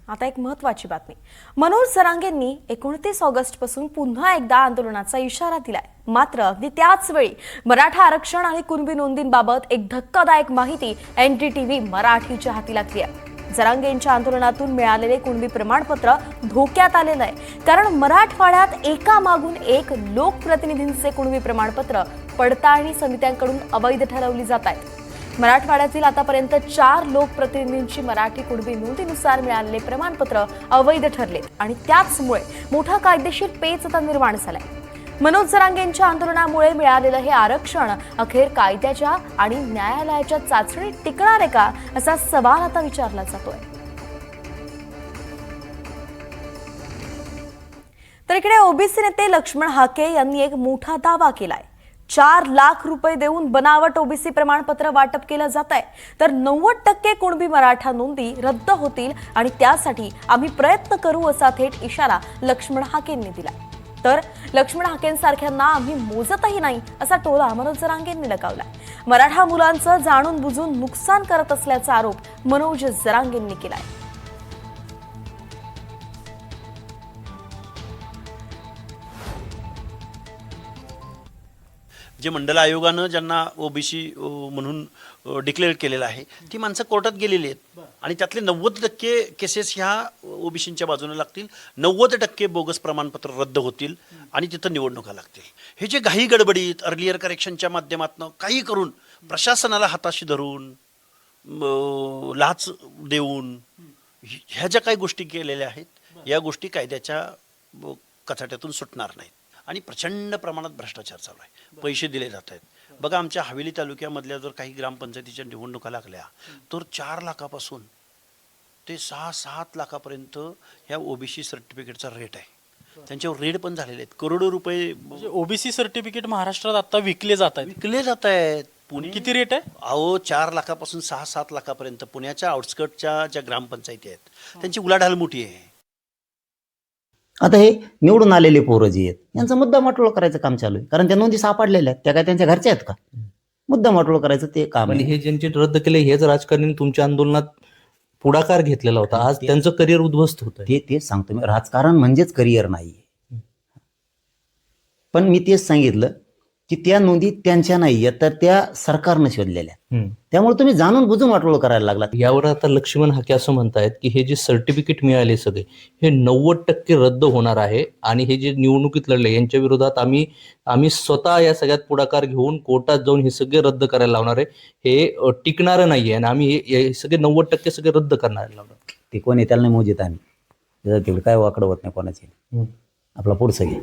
आता एक महत्त्वाची बातमी. मनोज जरांगेंनी 29 ऑगस्ट पासून पुन्हा एकदा आंदोलनाचा इशारा दिलाय. मात्र अगदी त्याच वेळी मराठा आरक्षण आणि कुणबी नोंदींबाबत एक धक्कादायक माहिती NDTV मराठीच्या हाती लागली आहे. जरांगेंच्या आंदोलनातून मिळालेले कुणबी प्रमाणपत्र धोक्यात आलेलं आहे. कारण मराठवाड्यात एकामागून एक लोकप्रतिनिधींचे कुणबी प्रमाणपत्र पडताळणी समित्यांकडून अवैध ठरवली जात आहेत. मराठवाड्यातील आतापर्यंत 4 लोकप्रतिनिधींची मराठी कुणबी नोंदीनुसार मिळालेले प्रमाणपत्र अवैध ठरलेत आणि त्याचमुळे मोठा कायदेशीर पेच आता निर्माण झालाय. मनोज जरांगेंच्या आंदोलनामुळे मिळालेलं हे आरक्षण अखेर कायद्याच्या आणि न्यायालयाच्या चाचणीत टिकणार आहे का, असा सवाल आता विचारला जातोय. तर इकडे ओबीसी नेते लक्ष्मण हाके यांनी एक मोठा दावा केलाय. 4 लाख रुपये देऊन बनावट ओबीसी प्रमाणपत्र वाटप केलं जात आहे. तर 90% कुणबी मराठा नोंदी रद्द होतील आणि त्यासाठी आम्ही प्रयत्न करू, असा थेट इशारा लक्ष्मण हाकेंनी दिला. तर लक्ष्मण हाकेंसारख्यांना आम्ही मोजतही नाही, असा टोला मनोज जरांगेंनी लगावला. मराठा मुलांचं जाणून बुजून नुकसान करत असल्याचा आरोप मनोज जरांगेंनी केलाय. जे मंडल आयोगानं ज्यांना ओबीसी म्हणून डिक्लेअर केलेलं आहे ती माणसं कोर्टात गेलेली आहेत आणि त्यातले 90% केसेस ह्या ओबीसींच्या बाजूने लागतील. 90% बोगस प्रमाणपत्र रद्द होतील आणि तिथं निवडणुका लागतील. हे जे घाई गडबडीत अर्लियर करेक्शनच्या माध्यमातून काही करून प्रशासनाला हाताशी धरून लाच देऊन ह्या ज्या काही गोष्टी केलेल्या आहेत या गोष्टी कायद्याच्या कचाट्यातून सुटणार नाहीत. आणि प्रचंड प्रमाणात भ्रष्टाचार चालू आहे. पैसे दिले जात आहेत. बघा, आमच्या हवेली तालुक्यामधल्या जर काही ग्रामपंचायतीच्या निवडणुका लागल्या तर 4 लाखापासून ते 6-7 लाखापर्यंत ह्या ओबीसी सर्टिफिकेटचा रेट आहे. त्यांच्यावर रेड पण झालेले आहेत. करोडो रुपये ओबीसी सर्टिफिकेट महाराष्ट्रात आता विकले जात आहेत. पुणे किती रेट आहे? अहो, 4 लाखापासून 6-7 लाखापर्यंत पुण्याच्या आउटस्कर्टच्या ज्या ग्रामपंचायती आहेत त्यांची उलाढाल मोठी आहे. आता हे निवडून आलेले पोरं जी आहेत यांचा मुद्दा माटोळ करायचं काम चालू आहे. कारण त्या नोंदी सापडलेल्या आहेत. त्या काय त्यांच्या घरच्या आहेत का? मुद्दा माटोळ करायचं ते काम आणि आहे. हे ज्यांचे रद्द केले हेच राजकारणी तुमच्या आंदोलनात पुढाकार घेतलेला होता. आज त्यांचं करिअर उद्ध्वस्त होतं. तेच सांगतो मी, राजकारण म्हणजेच करिअर नाही. पण मी तेच सांगितलं की त्या नोंदी त्यांच्या नाही आहेत, तर त्या सरकारनं शोधलेल्या. त्यामुळे तुम्ही जाणून बुजून वाटोळ करायला लागलात. यावर आता लक्ष्मण हाके असं म्हणतायत की हे जे सर्टिफिकेट मिळाले सगळे हे 90% रद्द होणार आहे आणि हे जे निवडणुकीत लढले यांच्या विरोधात आम्ही स्वतः या सगळ्यात पुढाकार घेऊन कोर्टात जाऊन हे सगळे रद्द करायला लावणार आहे. हे टिकणारं नाहीये आणि आम्ही हे सगळे 90% सगळे रद्द करणार लावणार. ते कोणी त्याला नाही मोजित आम्ही तेवढं काय वाकडं होत नाही कोणाचे. आपला पुढचं घे.